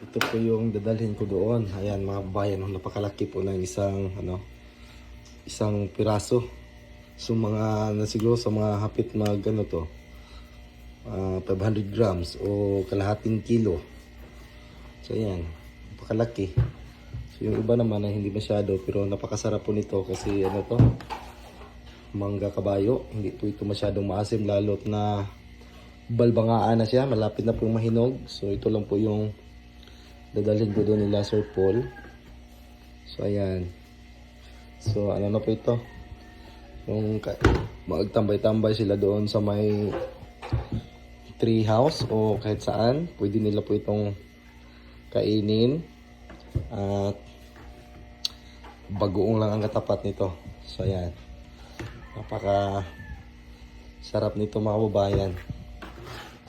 Ito po yung dadalhin ko doon. Ayan mga bayan, napakalaki po ng isang piraso. So mga siguro sa mga hapit mag 500 grams o kalahating kilo. So ayan, napakalaki. So yung iba naman ay hindi masyado, pero napakasarap po nito kasi mangga kabayo. Hindi po ito masyadong maasim, lalo't na balbangaan na siya, malapit na pong mahinog. So ito lang po yung dadalhin ko doon nila Sir Paul. So ayan. So ano na po ito, yung magtambay-tambay sila doon sa may tree house o kahit saan, pwede nila po itong kainin at bagoong lang ang katapat nito. So ayan, napaka sarap nito mga kababayan.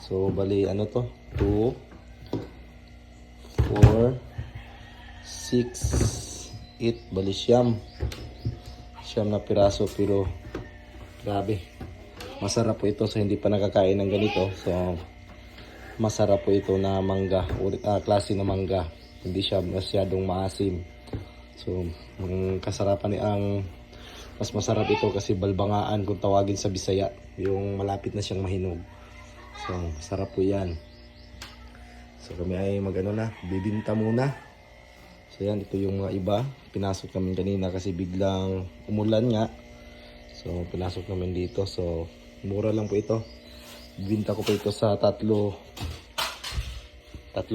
So bali 2, 4, 6, 8, bali siyam na piraso, pero grabe masarap po ito. So hindi pa nakakain ng ganito, so masarap po ito na mangga, klase na mangga, hindi siya masyadong maasim. So ang kasarapan mas masarap ito kasi balbangaan kung tawagin sa Bisaya, yung malapit na siyang mahinog. So sarap po yan. So kami ay bibinta muna. So yan, ito yung mga iba. Pinasok kami kanina kasi biglang umulan nga. So pinasok namin dito. So mura lang po ito. Bibinta ko po ito sa tatlong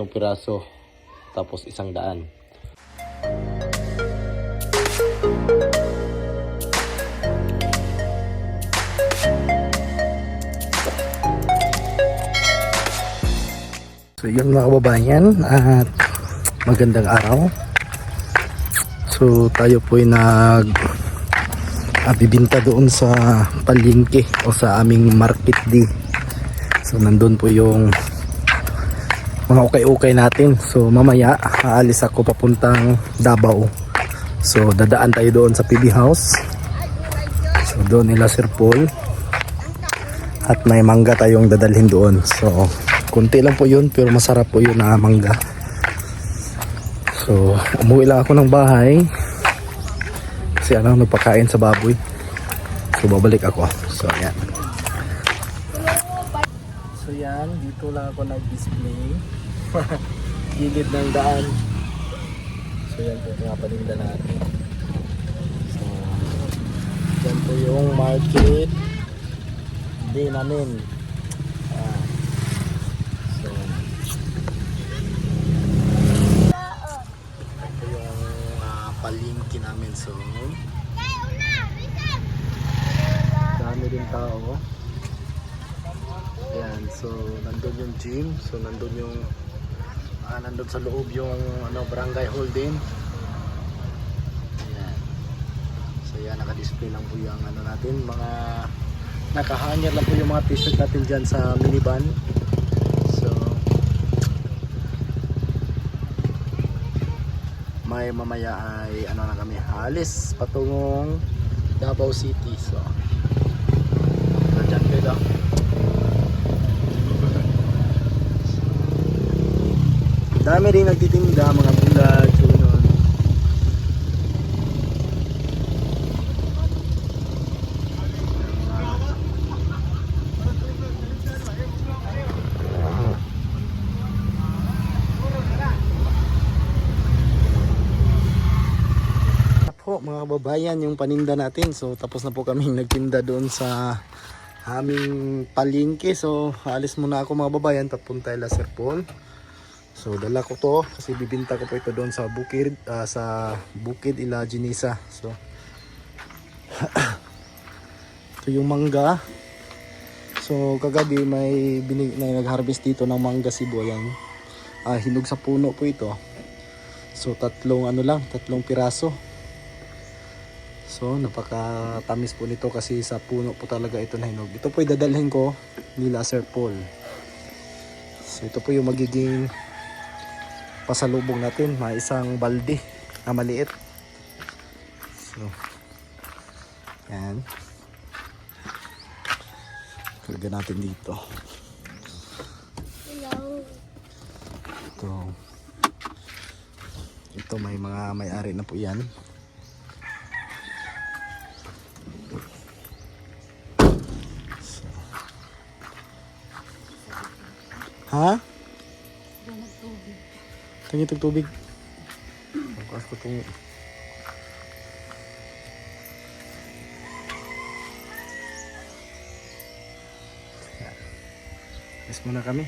piraso. Tapos 100. So yun mga kababayan, at magandang araw. So tayo po ay bibinta doon sa palengke o sa aming market day. So nandun po yung mga ukay-ukay natin. So mamaya aalis ako papuntang Davao. So dadaan tayo doon sa PB House. So doon nila Sir Paul. At may mangga tayong dadalhin doon. So kunti lang po yun, pero masarap po yun na mangga. So umuwi lang ako ng bahay kasi nagpakain sa baboy. So babalik ako. So ayan. So yan, dito lang ako nag-display. Gilid ng daan. So yan po mga paninda natin. So yan po yung market day namin. Palengke namin. So dami din tao. Ayan, so nandun yung gym. So nandun yung nandun sa loob yung barangay hall din. Ayan. So yan, naka-display lang po yung natin, mga nakahanger lang po yung mga t-shirt natin dyan sa minivan. So may mamaya ay na kami, halis patungong Davao City. So dyan kayo. Dami rin nagtitinda, mga bulad, sunon. Mga kababayan, yung paninda natin. So tapos na po kaming nagtinda doon sa aming palengke. So alis muna ako mga kababayan, papunta ila Sir Paul. So dala ko to kasi bibinta ko po ito doon sa Bukid ila Ginisa. So ito yung mangga. So kagabi may nag-harvest dito ng mangga Cebu. Yan, hinog sa puno po ito. So tatlong piraso. So napakatamis po nito kasi sa puno po talaga ito na hinog. Ito po idadalhin ko nila Sir Paul. So ito po yung magiging pasalubong natin, may isang balde na maliit. So yan, lagyan natin dito. Ito Ito may mga may-ari na po yan. So. Ha? Tangitag tubig. Pagkas ko itong... Yes muna kami.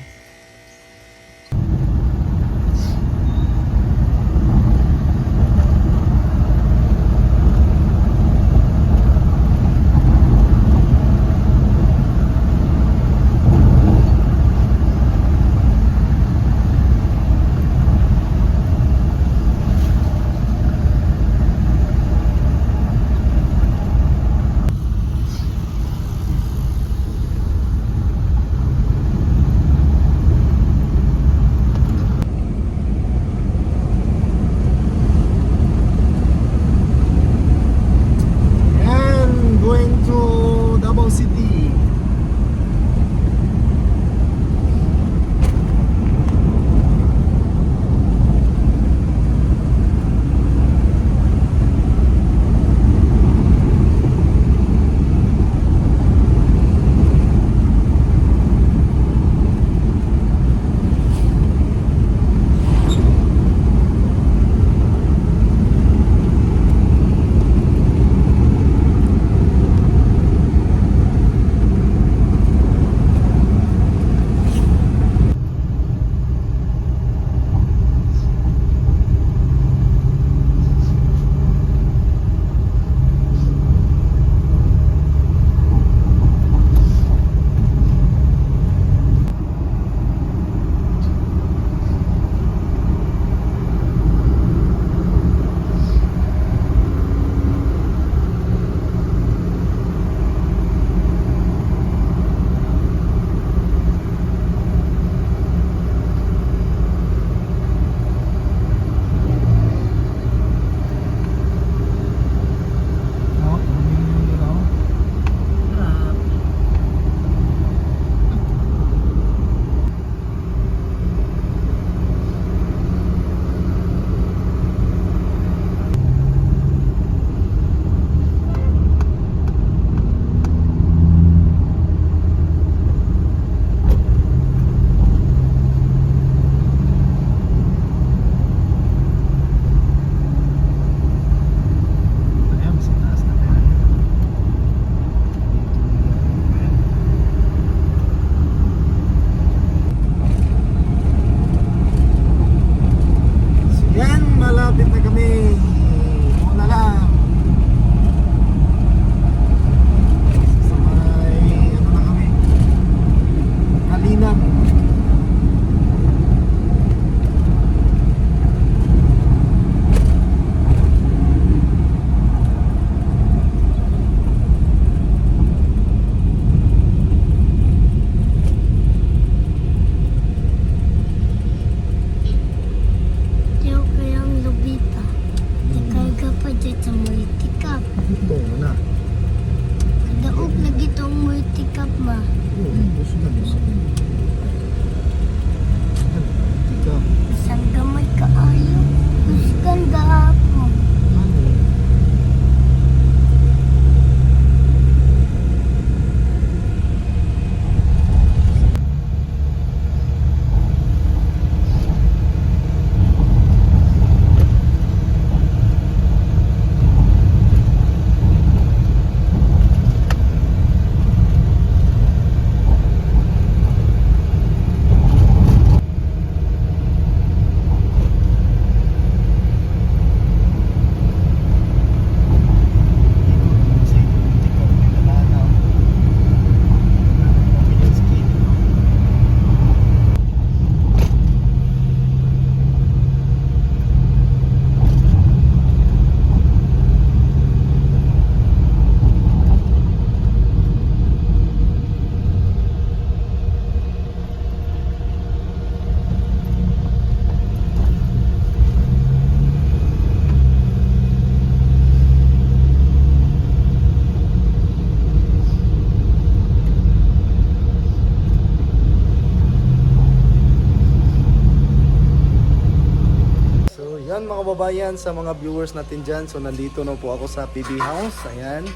Yan mga babayan, sa mga viewers natin dyan. So nandito na po ako sa PB House. Ayan.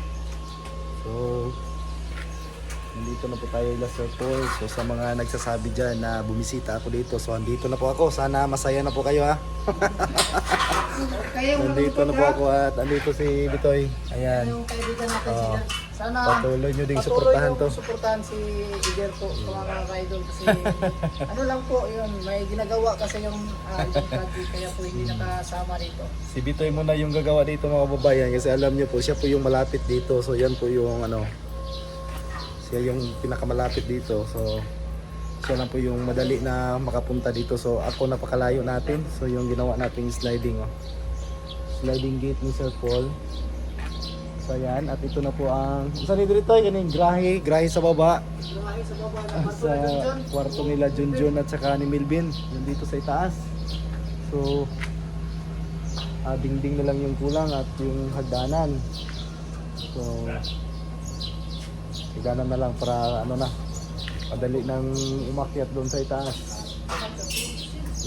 So nandito na po tayo ila Sir Paul. So sa mga nagsasabi dyan na bumisita ako dito. So andito na po ako. Sana masaya na po kayo ha. Nandito na po ako at andito si Bitoy. Ayan. Yung kaibigan natin sila. Sana Patuloy nyo ding suportahan to. suportahan si Iger po sa mga idol kasi ano lang po yun, may ginagawa kasi yung ibang project kaya po hindi nakasama dito. Si Bitoy muna yung gagawa dito mga babayan kasi alam niyo po siya po yung malapit dito. So yan po yung ano, siya yung pinakamalapit dito. So siya lang po yung madali na makapunta dito. So ako napakalayo natin. So yung ginawa nating sliding sliding gate ni Sir Paul. So yan, at ito na po ang saan dito kaning grahe sa baba. Grahe sa baba ng Sa kwarto nila Junjun at saka ni Milvin, yung dito sa itaas. So dingding na lang yung kulang at yung hagdanan. So hagdanan na lang para ano na, madali nang umakyat doon sa itaas.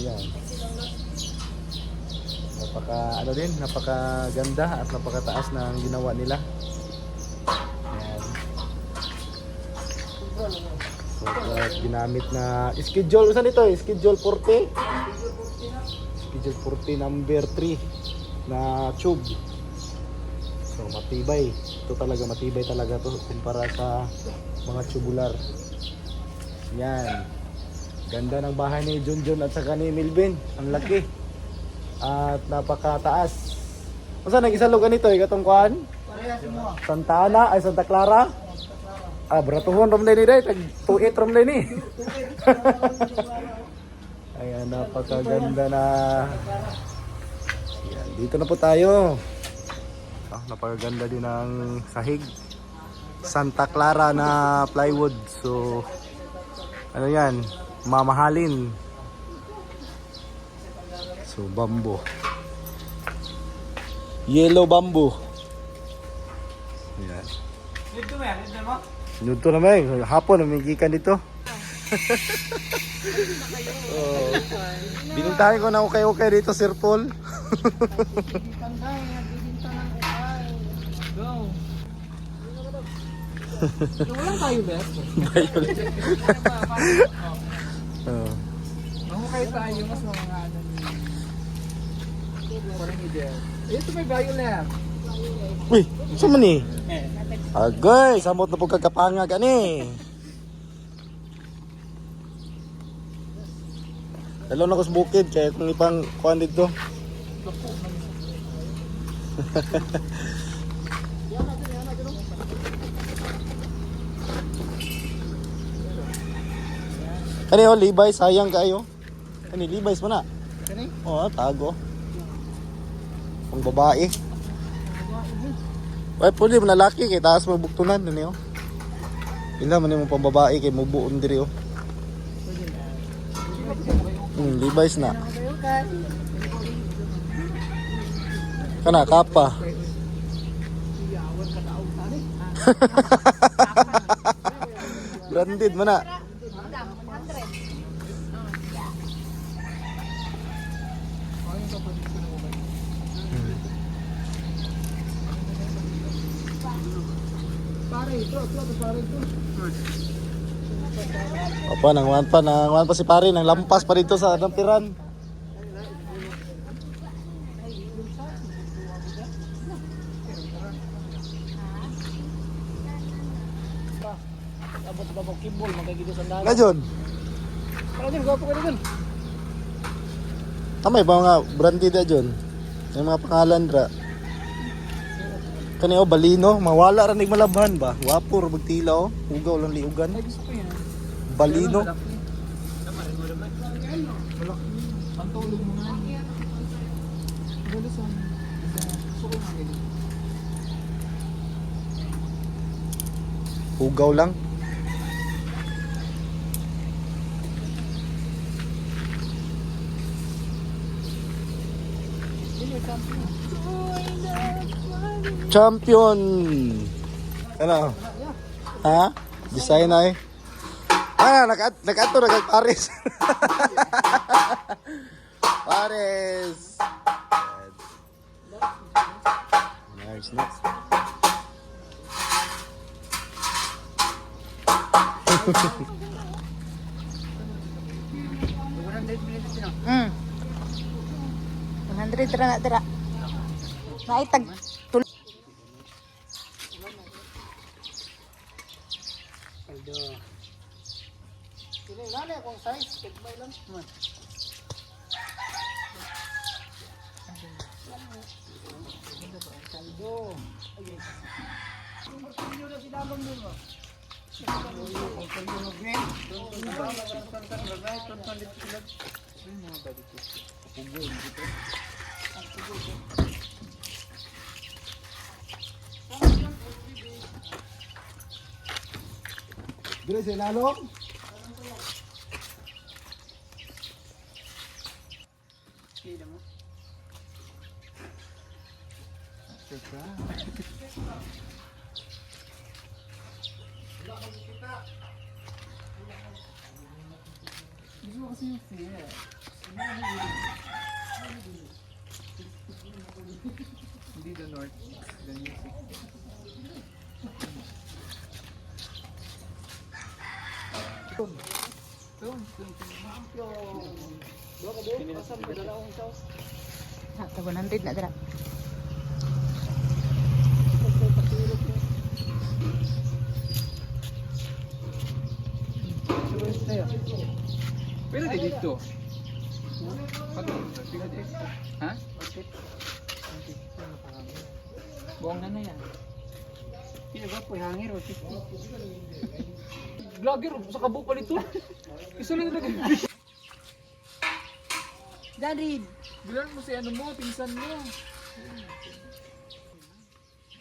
Yan. Napakaganda at napakataas na ang ginawa nila. Yan. So, ginamit na schedule, saan ito? Schedule 40? Schedule 40 number 3 na tube. So matibay. Ito talaga matibay talaga to kumpara sa mga tubular. Yan. Ganda ng bahay ni Junjun at saka ni Milvin. Ang laki. At napakataas. Saan nag-isalog ganito? Ikatong kuhan? Parehas mo. Santa Ana ay Santa Clara? Bratuhon ram din ni day. Tag-tuit ram din ni. Ayan, napakaganda na. Ayan, dito na po tayo. Napakaganda din ang sahig. Santa Clara na plywood. So, ano yan? Mamahalin. So, bamboo. Yellow bamboo. Ayan. Dito na may. Hapon, namigikan dito. Binuntahin ko na okay dito, Sir Paul. Wala tayo, best. Violet. Mahukay tayo mas mga ano. Parang ideal. Ito may violet. Uy, saan man eh? Agay, samot na po kagkapanga gani. Dalo na ko sa bukid, kaya kung ipang kuhan dito. Kani Levi's, sayang kayo. Kani Levi's mo na. Kani? Oo, tago. Pang babae. Ay, pwede mo na laki kay taas magbuktunan ano. Ila man yung pang babae kay mubuon diri oh. Levi's na. Kana kapa. Branded mo na. Apa nang pa si pare nang lampas pa dito sa dampiran. Abot ba kibol magagito sa dagat. Ngayon, Para din gwapo ka din. tamay ba mga branded na dyan? Yung mga pangalan ra. Kani balino, mawala ra nig malabhan ba? Wapo ra magtila oh. Ugaw lang liugan. Ay gusto ko yan. Balino. Pantulog mo nga. Galos ang gusto ko nga ganito. Ugaw lang. Champion. Ano? Ha? Design ay. Nag-ato Paris. Paris. Large na. Mm. 100 ra na tira. Naitag tul. Sino yung nani akong size? Tigmay lang. Kaldo. Ayun. Yung martilyo na sinabang din mo. Dire sa ilalong. Hindi the north, the music. Tag 100 na tira. Pero di dito. Ha? Buong na yan. Pinagwa po hangir o Vlogger, sa kabo pa nito. Isa lang na nag- Daddy, Bilan mo si ano mo, pinsan mo.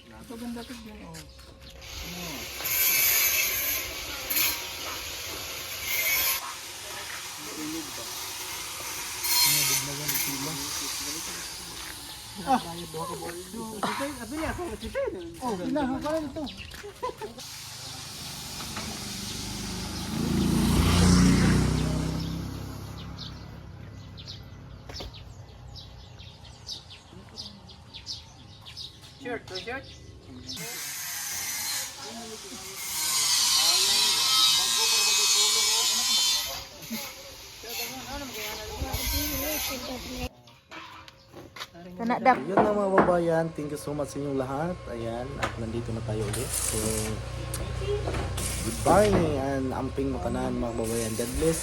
Ito ganda ito dyan, oh. Ano? Tulog ba? Oh, pinahan ka lang ito. Shirt, shirt. kana dak. Yun na mga babayan, thank you so much sa inyong lahat. Ayan, at nandito na tayo ulit. So, goodbye and amping makanan mga babayan. God bless.